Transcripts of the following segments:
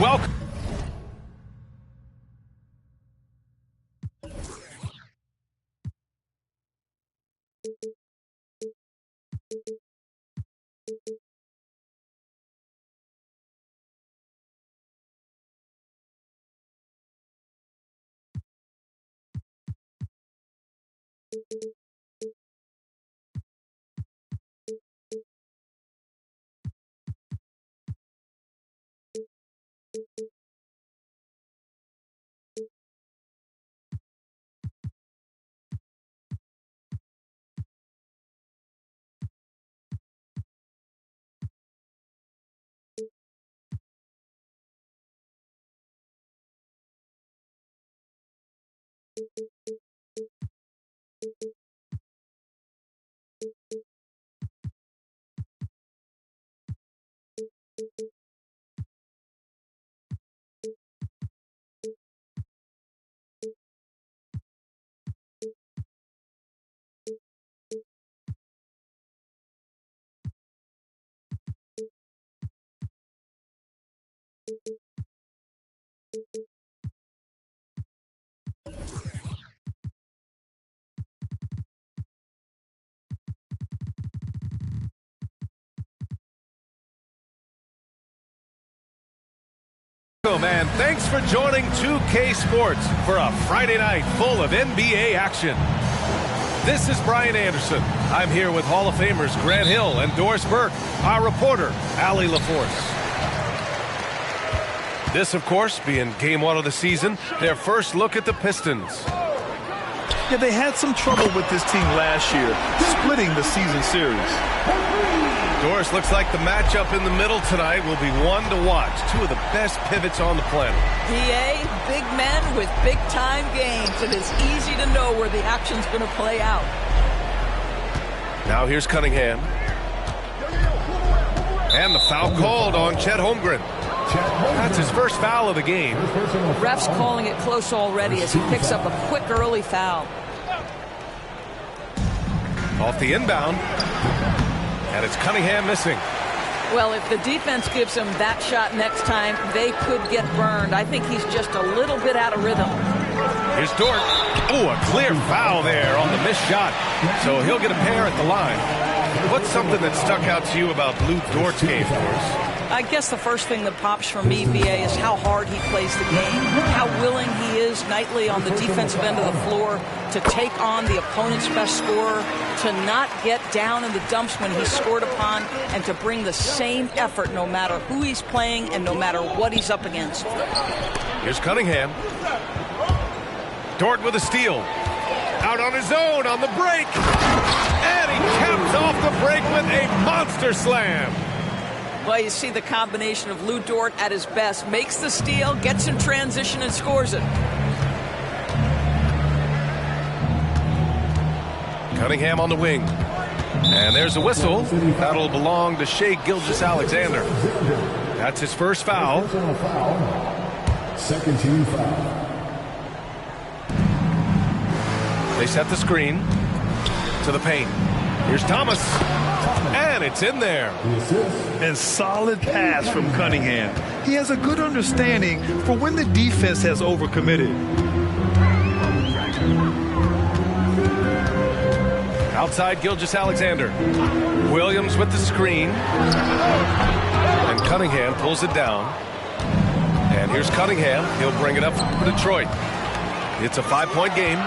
Welcome. And thanks for joining 2K Sports for a Friday night full of NBA action. This is Brian Anderson. I'm here with Hall of Famers Grant Hill and Doris Burke, our reporter, Allie LaForce. This, of course, being game one of the season, their first look at the Pistons. Yeah, they had some trouble with this team last year, splitting the season series. Doris, looks like the matchup in the middle tonight will be one to watch. Two of the best pivots on the planet. PA, big men with big-time games. It is easy to know where the action's going to play out. Now here's Cunningham. And the foul called on Chet Holmgren. That's his first foul of the game. Ref's calling it close already as he picks up a quick early foul. Off the inbound. And it's Cunningham missing. Well, if the defense gives him that shot next time, they could get burned. I think he's just a little bit out of rhythm. Here's Dort. Oh, a clear foul there on the missed shot. So he'll get a pair at the line. What's something that stuck out to you about Lou Dort's game, Doris? I guess the first thing that pops for me, BA, is how hard he plays the game, how willing he is nightly on the defensive end of the floor to take on the opponent's best scorer, to not get down in the dumps when he's scored upon, and to bring the same effort no matter who he's playing and no matter what he's up against. Here's Cunningham. Dort with a steal. Out on his own on the break. And he caps off the break with a monster slam. Well, you see the combination of Lou Dort at his best. Makes the steal, gets in transition, and scores it. Cunningham on the wing. And there's a whistle. That'll belong to Shai Gilgeous-Alexander. That's his first foul. Second team foul. They set the screen to the paint. Here's Thomas. And it's in there. And solid pass from Cunningham. He has a good understanding for when the defense has overcommitted. Outside Gilgeous-Alexander. Williams with the screen. And Cunningham pulls it down. And here's Cunningham. He'll bring it up for Detroit. It's a 5-point game.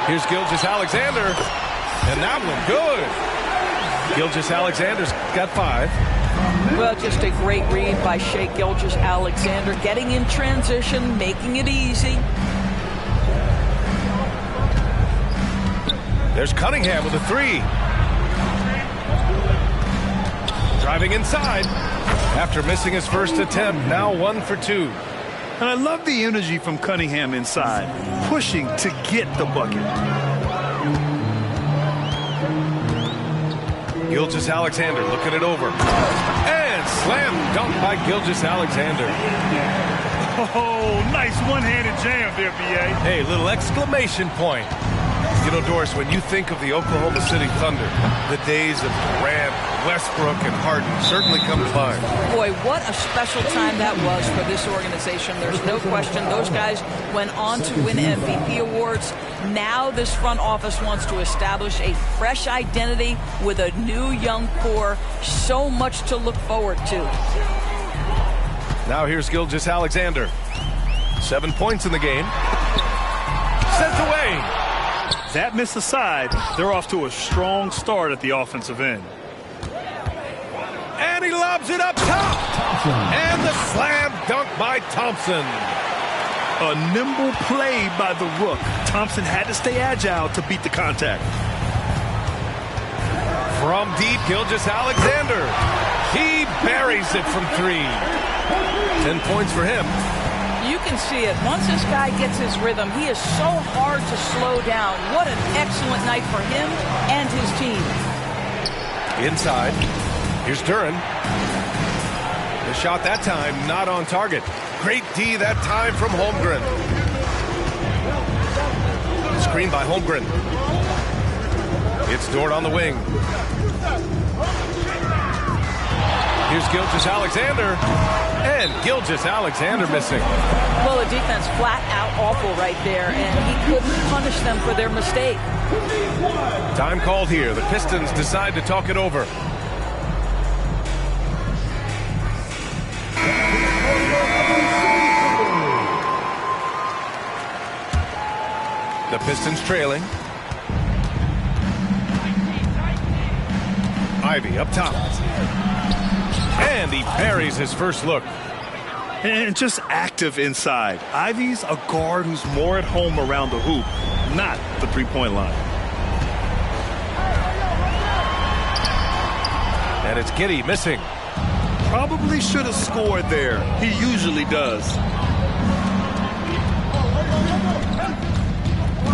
Here's Gilgeous-Alexander. And that one good. Gilgeous-Alexander's got 5. Well, just a great read by Shai Gilgeous-Alexander, getting in transition, making it easy. There's Cunningham with a 3. Driving inside. After missing his first attempt, now 1 for 2. And I love the energy from Cunningham inside, pushing to get the bucket. Gilgeous-Alexander looking it over. And slam dunk by Gilgeous-Alexander. Oh, nice one-handed jam there, B.A. Hey, little exclamation point. You know, Doris, when you think of the Oklahoma City Thunder, the days of Durant, Westbrook, and Harden certainly come to mind. Boy, what a special time that was for this organization. There's no question. Those guys went on to win MVP awards. Now this front office wants to establish a fresh identity with a new young core. So much to look forward to. Now here's Gilgeous-Alexander. 7 points in the game. Sent away. That miss aside, they're off to a strong start at the offensive end. And he lobs it up top. And the slam dunk by Thompson. A nimble play by the Rook. Thompson had to stay agile to beat the contact. From deep, Gilgeous-Alexander. He buries it from 3. 10 points for him. You can see it. Once this guy gets his rhythm, he is so hard to slow down. What an excellent night for him and his team. Inside. Here's Duren. The shot that time not on target. Great D that time from Holmgren. Screen by Holmgren. It's Dort on the wing. Here's Gilgeous-Alexander. And Gilgeous-Alexander missing. Well, the defense flat out awful right there, and he couldn't punish them for their mistake. Time called here. The Pistons decide to talk it over. The Pistons trailing. Ivey up top. And he buries his first look. And just active inside. Ivey's a guard who's more at home around the hoop, not the three-point line. And it's Giddey missing. Probably should have scored there. He usually does.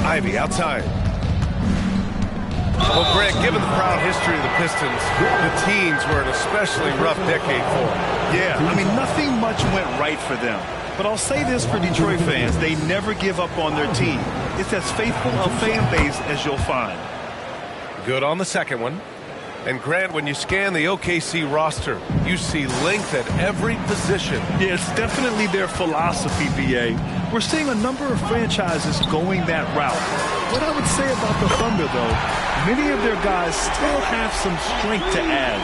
Ivey outside. Well, Greg, given the proud history of the Pistons, the teens were an especially rough decade for them. Yeah, I mean, nothing much went right for them. But I'll say this for Detroit fans, they never give up on their team. It's as faithful a fan base as you'll find. Good on the second one. And Grant, when you scan the OKC roster, you see length at every position. Yeah, it's definitely their philosophy, BA. We're seeing a number of franchises going that route. What I would say about the Thunder, though, many of their guys still have some strength to add.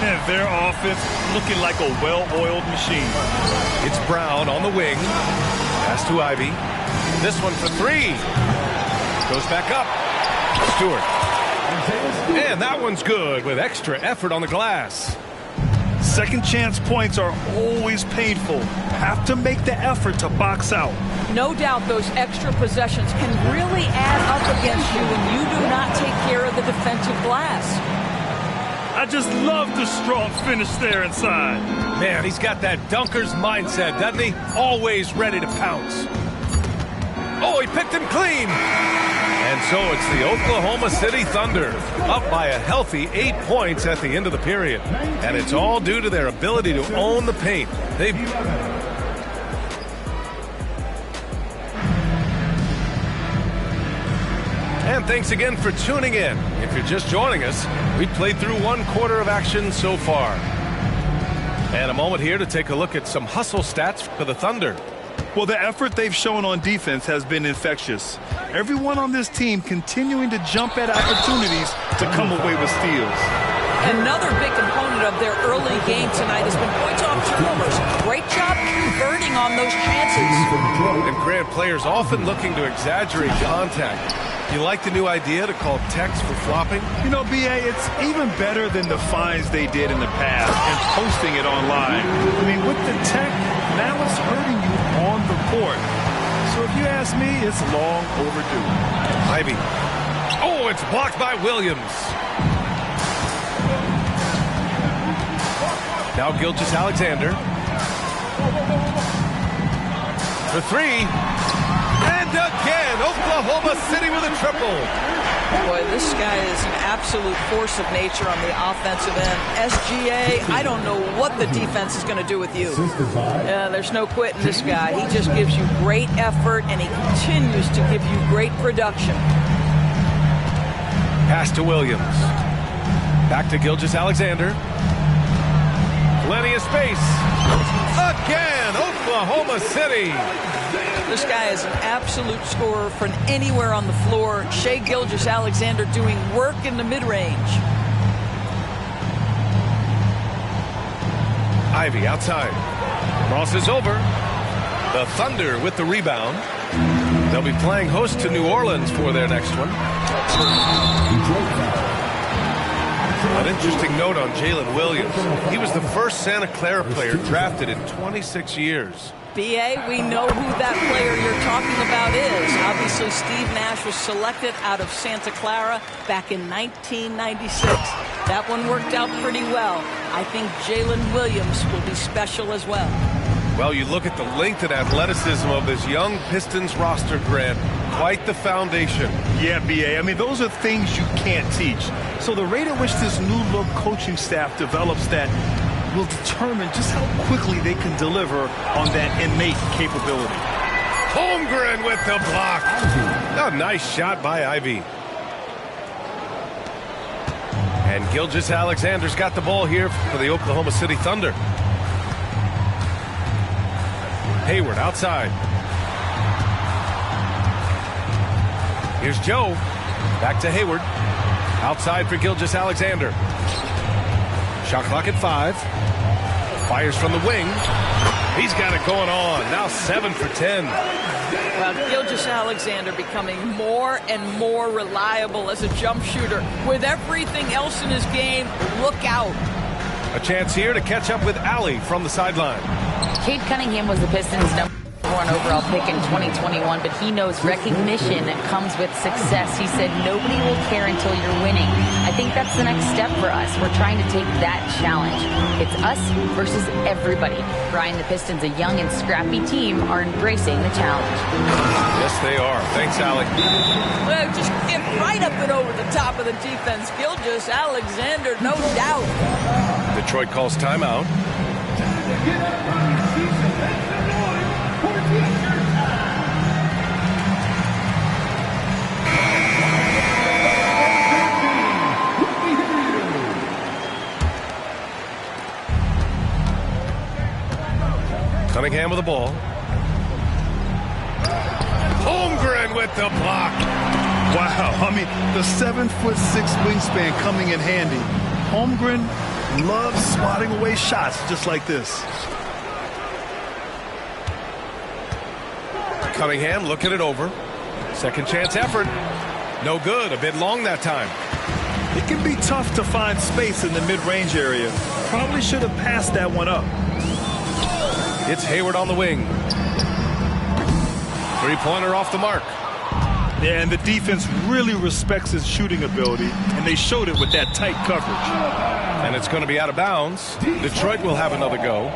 And their offense looking like a well-oiled machine. It's Brown on the wing. Pass to Ivey. This one for 3. Goes back up. Stewart. And that one's good with extra effort on the glass. Second chance points are always painful. Have to make the effort to box out. No doubt those extra possessions can really add up against you when you do not take care of the defensive glass. I just love the strong finish there inside. Man, he's got that dunker's mindset, doesn't he? Always ready to pounce. Oh, he picked him clean. And so it's the Oklahoma City Thunder up by a healthy 8 points at the end of the period. And it's all due to their ability to own the paint. And thanks again for tuning in. If you're just joining us, we played through 1 quarter of action so far. And a moment here to take a look at some hustle stats for the Thunder. Well, the effort they've shown on defense has been infectious. Everyone on this team continuing to jump at opportunities to come away with steals. Another big component of their early game tonight has been points off turnovers. Great job converting on those chances. And Grant, players often looking to exaggerate contact. You like the new idea to call techs for flopping? You know, BA, it's even better than the fines they did in the past and posting it online. I mean, with the tech, now it's hurting you on the court. So if you ask me, it's long overdue. Ivey. Oh, it's blocked by Williams. Now Gilgeous-Alexander. For 3. And again, Oklahoma City with a triple. Boy, this guy is an absolute force of nature on the offensive end. SGA, I don't know what the defense is going to do with you. There's no quitting this guy. He just gives you great effort, and he continues to give you great production. Pass to Williams. Back to Gilgeous-Alexander. Plenty of space. Again, Oklahoma City. This guy is an absolute scorer from anywhere on the floor. Shai Gilgeous-Alexander doing work in the mid-range. Ivey outside. Crosses over. The Thunder with the rebound. They'll be playing host to New Orleans for their next one. An interesting note on Jalen Williams. He was the first Santa Clara player drafted in 26 years. B.A., we know who that player you're talking about is. Obviously, Steve Nash was selected out of Santa Clara back in 1996. That one worked out pretty well. I think Jalen Williams will be special as well. Well, you look at the length and athleticism of this young Pistons roster, Grant. Quite the foundation. Yeah, B.A. I mean, those are things you can't teach. So the rate at which this new-look coaching staff develops that will determine just how quickly they can deliver on that innate capability. Holmgren with the block. A nice shot by Ivey. And Gilgeous-Alexander's got the ball here for the Oklahoma City Thunder. Hayward outside. Here's Joe. Back to Hayward. Outside for Gilgeous-Alexander. Shot clock at 5. Fires from the wing. He's got it going on. Now 7 for 10. Well, Gilgeous-Alexander becoming more and more reliable as a jump shooter. With everything else in his game, look out. A chance here to catch up with Allie from the sideline. Cade Cunningham was the Pistons' #1 overall pick in 2021, but he knows recognition comes with success. He said, nobody will care until you're winning. I think that's the next step for us. We're trying to take that challenge. It's us versus everybody. Brian, the Pistons, a young and scrappy team, are embracing the challenge. Yes, they are. Thanks, Allie. Well, just get right up and over the top of the defense. Gilgeous-Alexander, no doubt. Detroit calls timeout. Cunningham with the ball. Holmgren with the block. Wow, I mean, the 7'6" wingspan coming in handy. Holmgren loves swatting away shots just like this. Cunningham looking it over. Second chance effort. No good. A bit long that time. It can be tough to find space in the mid-range area. Probably should have passed that one up. It's Hayward on the wing. Three-pointer off the mark. Yeah, and the defense really respects his shooting ability, and they showed it with that tight coverage. And it's going to be out of bounds. Detroit will have another go.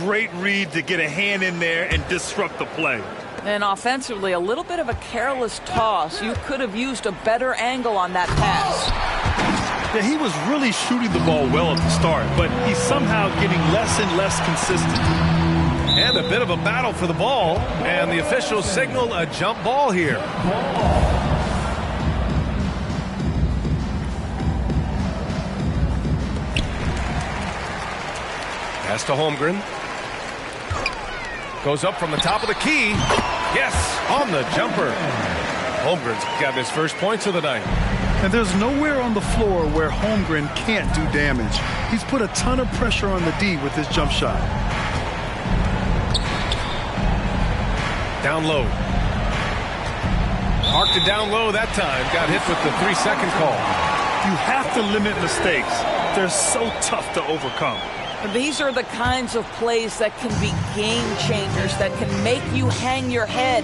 Great read to get a hand in there and disrupt the play. And offensively, a little bit of a careless toss. You could have used a better angle on that pass. Yeah, he was really shooting the ball well at the start, but he's somehow getting less and less consistent. And a bit of a battle for the ball, and the officials signal a jump ball here. Pass to Holmgren. Goes up from the top of the key. Yes, on the jumper. Holmgren's got his first points of the night. And there's nowhere on the floor where Holmgren can't do damage. He's put a ton of pressure on the D with his jump shot. Down low. Arced it down low that time. Got hit with the 3-second call. You have to limit mistakes. They're so tough to overcome. These are the kinds of plays that can be game changers, that can make you hang your head.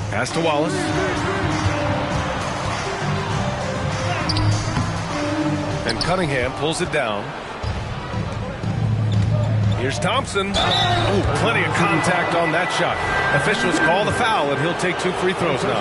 Pass to Wallace. And Cunningham pulls it down. Here's Thompson. Ooh, plenty of contact on that shot. Officials call the foul, and he'll take 2 free throws now.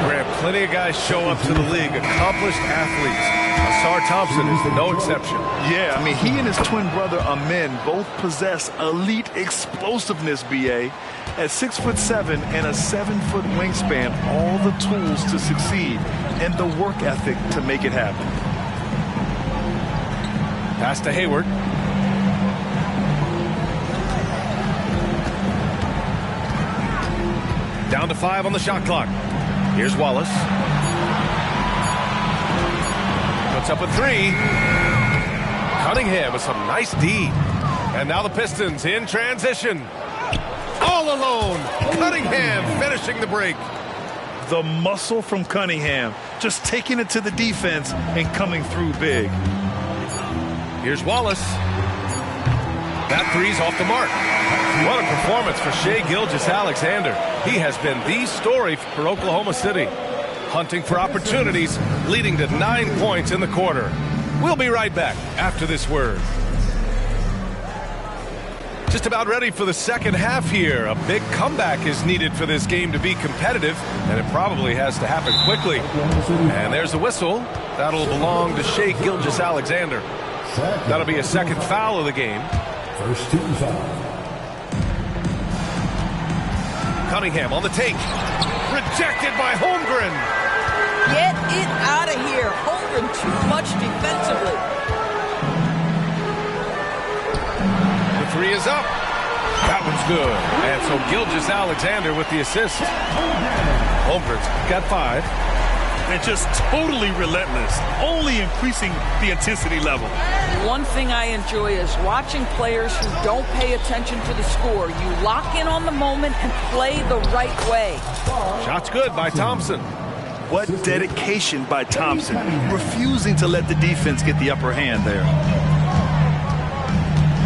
Grant, plenty of guys show up to the league, accomplished athletes. Ausar Thompson is no exception. Yeah, I mean, he and his twin brother Amin both possess elite explosiveness, B.A. At 6'7" and a 7-foot wingspan, all the tools to succeed and the work ethic to make it happen. Pass to Hayward. Down to 5 on the shot clock. Here's Wallace. Puts up a 3. Cunningham with some nice D. And now the Pistons in transition. All alone. Cunningham finishing the break. The muscle from Cunningham, just taking it to the defense and coming through big. Here's Wallace. That 3's off the mark. What a performance for Shai Gilgeous-Alexander. He has been the story for Oklahoma City. Hunting for opportunities, leading to 9 points in the quarter. We'll be right back after this word. Just about ready for the second half here. A big comeback is needed for this game to be competitive, and it probably has to happen quickly. And there's the whistle. That'll belong to Shai Gilgeous-Alexander. That'll be a second foul of the game. First team foul. Cunningham on the take. Rejected by Holmgren. Get it out of here. Holmgren too much defensively. The 3 is up. That one's good. And so Gilgeous-Alexander with the assist. Holmgren's got 5. And just totally relentless, only increasing the intensity level. One thing I enjoy is watching players who don't pay attention to the score. You lock in on the moment and play the right way. Shot's good by Thompson. What dedication by Thompson, refusing to let the defense get the upper hand there.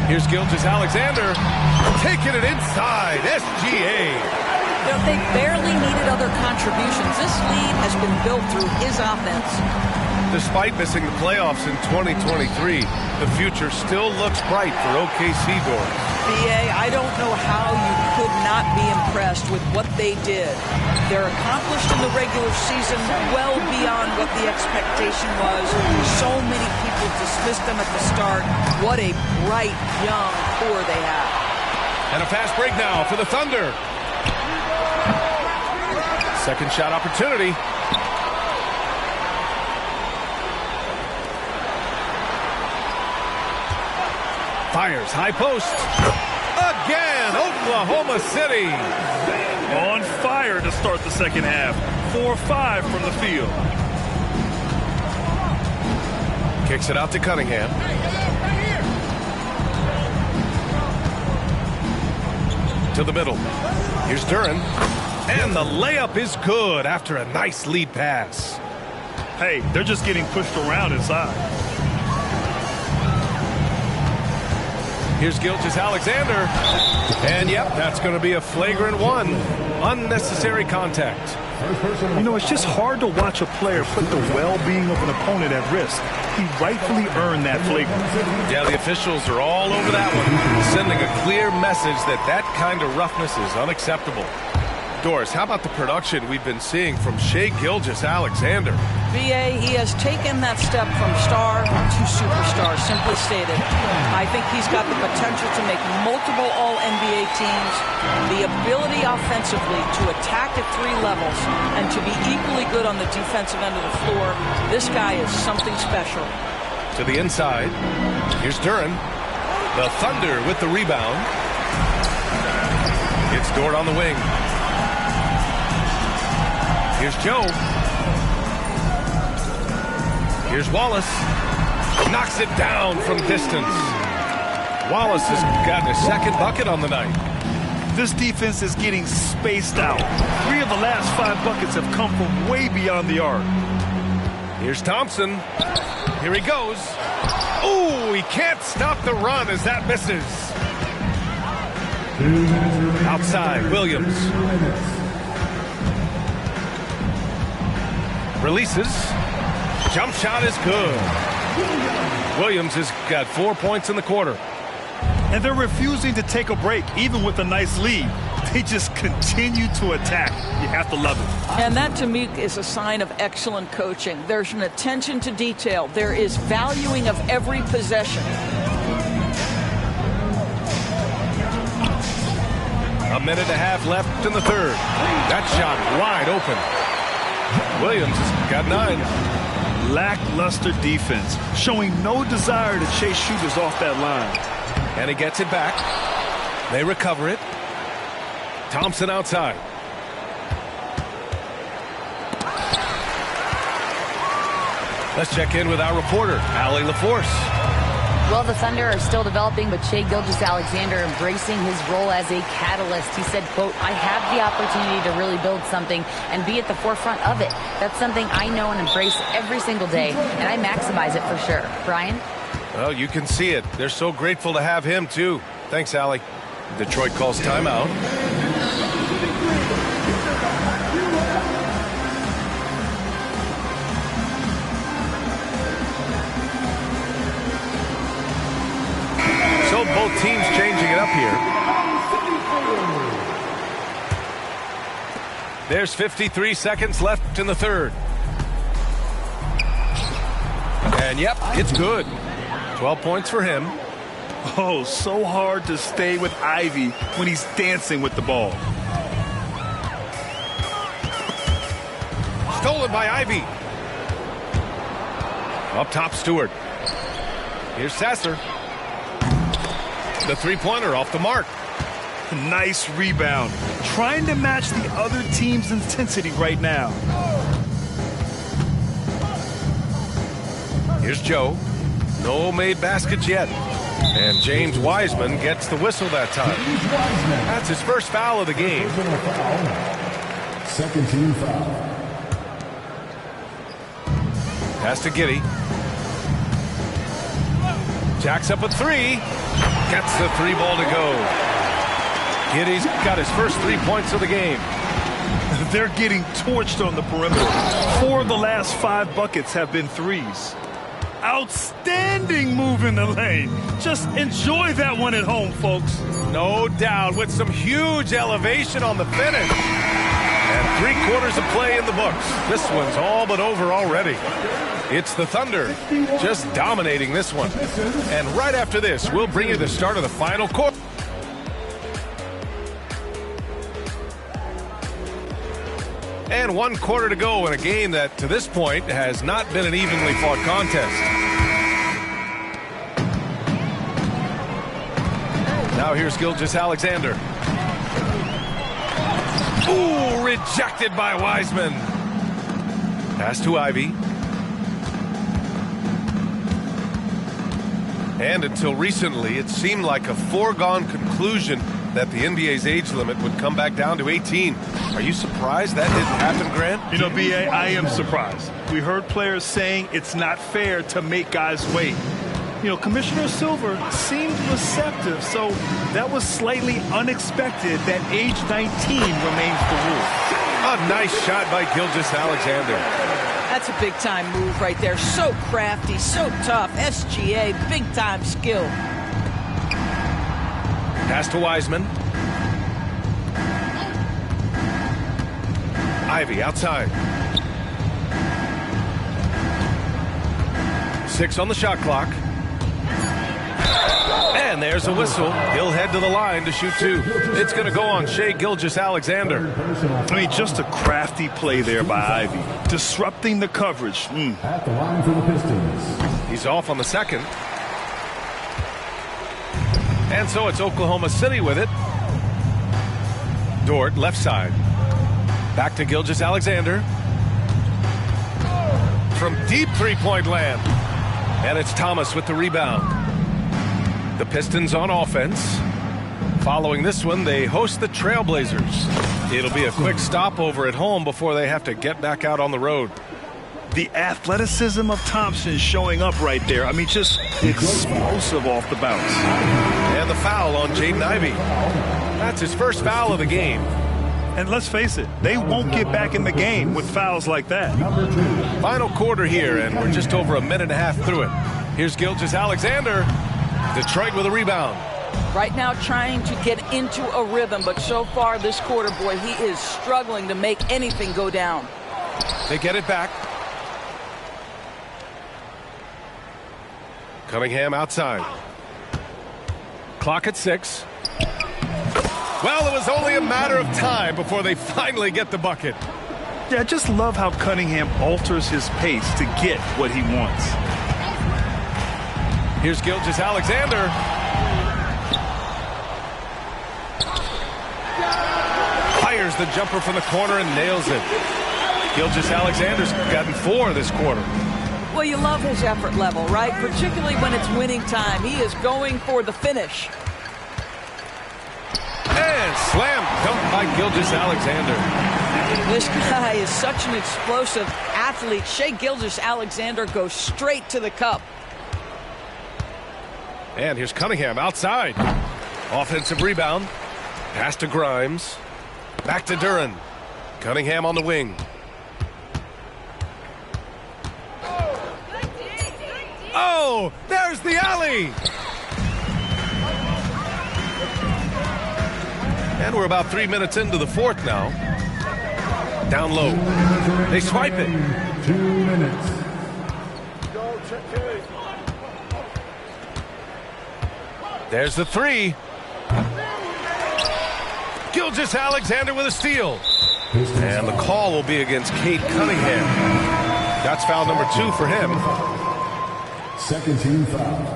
Here's Gilgeous-Alexander taking it inside. SGA. You know, they barely needed other contributions. This lead has been built through his offense. Despite missing the playoffs in 2023, the future still looks bright for OKC doors. BA, I don't know how you could not be impressed with what they did. They're accomplished in the regular season well beyond what the expectation was. So many people dismissed them at the start. What a bright, young core they have. And a fast break now for the Thunder. Second shot opportunity. Fires high post. Again, Oklahoma City. On fire to start the second half. 4-5 from the field. Kicks it out to Cunningham. To the middle. Here's Duren. And the layup is good after a nice lead pass. Hey, they're just getting pushed around inside. Here's Gilgeous-Alexander. And yep, that's going to be a flagrant 1. Unnecessary contact. You know, it's just hard to watch a player put the well-being of an opponent at risk. He rightfully earned that flagrant. Yeah, the officials are all over that one, sending a clear message that that kind of roughness is unacceptable. Doris, how about the production we've been seeing from Shai Gilgeous-Alexander? BA, he has taken that step from star to superstar, simply stated. I think he's got the potential to make multiple All-NBA teams, the ability offensively to attack at 3 levels, and to be equally good on the defensive end of the floor. This guy is something special. To the inside. Here's Duren. The Thunder with the rebound. It's Dort on the wing. Here's Joe. Here's Wallace. Knocks it down from distance. Wallace has gotten his second bucket on the night. This defense is getting spaced out. 3 of the last 5 buckets have come from way beyond the arc. Here's Thompson. Here he goes. Ooh, he can't stop the run as that misses. Outside, Williams. Releases. Jump shot is good. Williams has got 4 points in the quarter. And they're refusing to take a break, even with a nice lead. They just continue to attack. You have to love it. And that, to me, is a sign of excellent coaching. There's an attention to detail. There is valuing of every possession. A minute and a half left in the third. That shot wide open. Williams has got 9. Lackluster defense, showing no desire to chase shooters off that line. And he gets it back. They recover it. Thompson outside. Let's check in with our reporter, Allie LaForce. Well, the Thunder are still developing, but Shai Gilgeous-Alexander embracing his role as a catalyst. He said, quote, "I have the opportunity to really build something and be at the forefront of it. That's something I know and embrace every single day, and I maximize it for sure." Brian? Well, you can see it. They're so grateful to have him, too. Thanks, Allie. Detroit calls timeout. So both teams changing it up here. There's 53 seconds left in the third. And yep, it's good. 12 points for him. Oh, so hard to stay with Ivy when he's dancing with the ball. Stolen by Ivy. Up top, Stewart. Here's Sasser. The three-pointer off the mark. Nice rebound. Trying to match the other team's intensity right now. Here's Joe. No made baskets yet. And James Wiseman gets the whistle that time. That's his first foul of the game. Second team foul. Pass to Giddey. Jacks up a 3. Gets the 3 ball to go. Giddey's got his first 3 points of the game. They're getting torched on the perimeter. 4 of the last 5 buckets have been threes. Outstanding move in the lane. Just enjoy that one at home, folks. No doubt, with some huge elevation on the finish. And 3 quarters of play in the books. This one's all but over already. It's the Thunder just dominating this one. And right after this, we'll bring you the start of the final quarter. And 1 quarter to go in a game that, to this point, has not been an evenly fought contest. Now here's Gilgeous-Alexander. Ooh, rejected by Wiseman. Pass to Ivy. And until recently, it seemed like a foregone conclusion that the NBA's age limit would come back down to 18. Are you surprised that didn't happen, Grant? You know, B.A., I am surprised. We heard players saying it's not fair to make guys wait. You know, Commissioner Silver seemed receptive, so that was slightly unexpected that age 19 remains the rule. A nice shot by Gilgeous-Alexander. That's a big-time move right there. So crafty, so tough. SGA, big-time skill. Pass to Wiseman. Ivy outside. 6 on the shot clock. And there's a whistle. He'll head to the line to shoot 2. It's going to go on Shai Gilgeous-Alexander. I mean, just a crafty play there by Ivy. Disrupting the coverage. At the line for the Pistons. He's off on the second. And so it's Oklahoma City with it. Dort, left side. Back to Gilgeous-Alexander. From deep three-point land. And it's Thomas with the rebound. The Pistons on offense. Following this one, they host the Trailblazers. It'll be a quick stopover at home before they have to get back out on the road. The athleticism of Thompson showing up right there. I mean, just explosive off the bounce. And the foul on Jaden Ivey. That's his first foul of the game. And let's face it, they won't get back in the game with fouls like that. Final quarter here, and we're just over a minute and a half through it. Here's Gilgeous-Alexander. Detroit with a rebound. Right now trying to get into a rhythm, but so far this quarter, boy, he is struggling to make anything go down. They get it back. Cunningham outside. Clock at 6. Well, it was only a matter of time before they finally get the bucket. Yeah, I just love how Cunningham alters his pace to get what he wants. Here's Gilgeous-Alexander. Fires the jumper from the corner and nails it. Gilgeous-Alexander's gotten 4 this quarter. Well, you love his effort level, right? Particularly when it's winning time. He is going for the finish. And slam dunk by Gilgeous-Alexander. This guy is such an explosive athlete. Shai Gilgeous-Alexander goes straight to the cup. And here's Cunningham outside. Offensive rebound. Pass to Grimes. Back to Duren. Cunningham on the wing. Oh, there's the alley. And we're about 3 minutes into the fourth now. Down low. They swipe it. 2 minutes. There's the 3. Gilgeous-Alexander with a steal. And the call will be against Cade Cunningham. That's foul number 2 for him. Second team foul.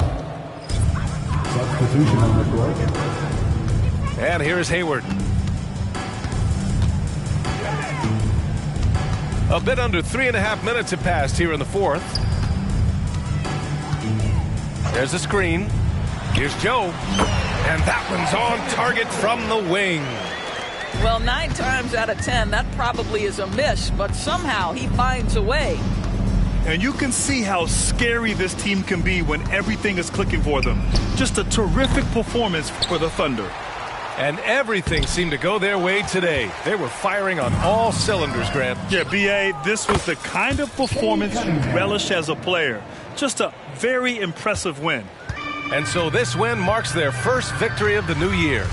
Substitution on the court. And here's Hayward. A bit under 3.5 minutes have passed here in the fourth. There's a screen. Here's Joe. And that one's on target from the wing. Well, 9 times out of 10, that probably is a miss, but somehow he finds a way. And you can see how scary this team can be when everything is clicking for them. Just a terrific performance for the Thunder. And everything seemed to go their way today. They were firing on all cylinders, Grant. Yeah, B.A., this was the kind of performance you relish as a player. Just a very impressive win. And so this win marks their first victory of the new year.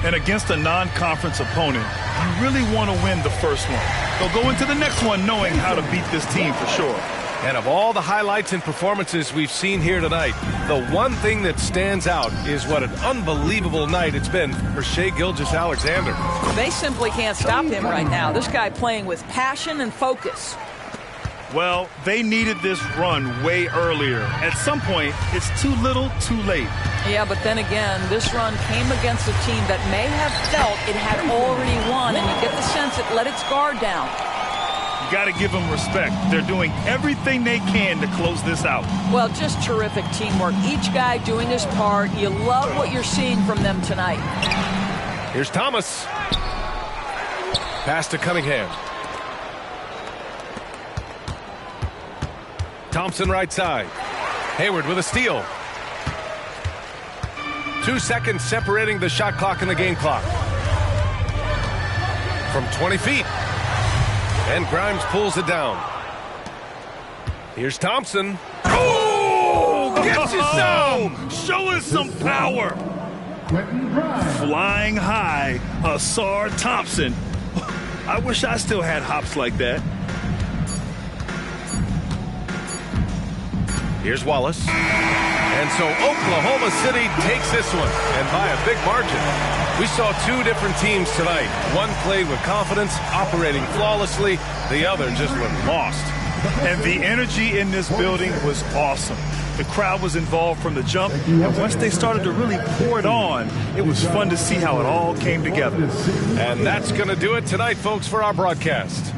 And against a non-conference opponent, you really want to win the first one. They'll go into the next one knowing how to beat this team for sure. And of all the highlights and performances we've seen here tonight, the one thing that stands out is what an unbelievable night it's been for Shai Gilgeous-Alexander. They simply can't stop him right now. This guy playing with passion and focus. Well, they needed this run way earlier. At some point, it's too little, too late. Yeah, but then again, this run came against a team that may have felt it had already won, and you get the sense it let its guard down. You got to give them respect. They're doing everything they can to close this out. Well, just terrific teamwork. Each guy doing his part. You love what you're seeing from them tonight. Here's Thomas. Pass to Cunningham. Thompson right side. Hayward with a steal. 2 seconds separating the shot clock and the game clock. From 20 feet. And Grimes pulls it down. Here's Thompson. Oh! Gets you some! Show us some power! Flying high, Ausar Thompson. I wish I still had hops like that. Here's Wallace. And so Oklahoma City takes this one, and by a big margin. We saw 2 different teams tonight. One played with confidence, operating flawlessly. The other just looked lost. And the energy in this building was awesome. The crowd was involved from the jump, and once they started to really pour it on, it was fun to see how it all came together. And that's going to do it tonight, folks, for our broadcast.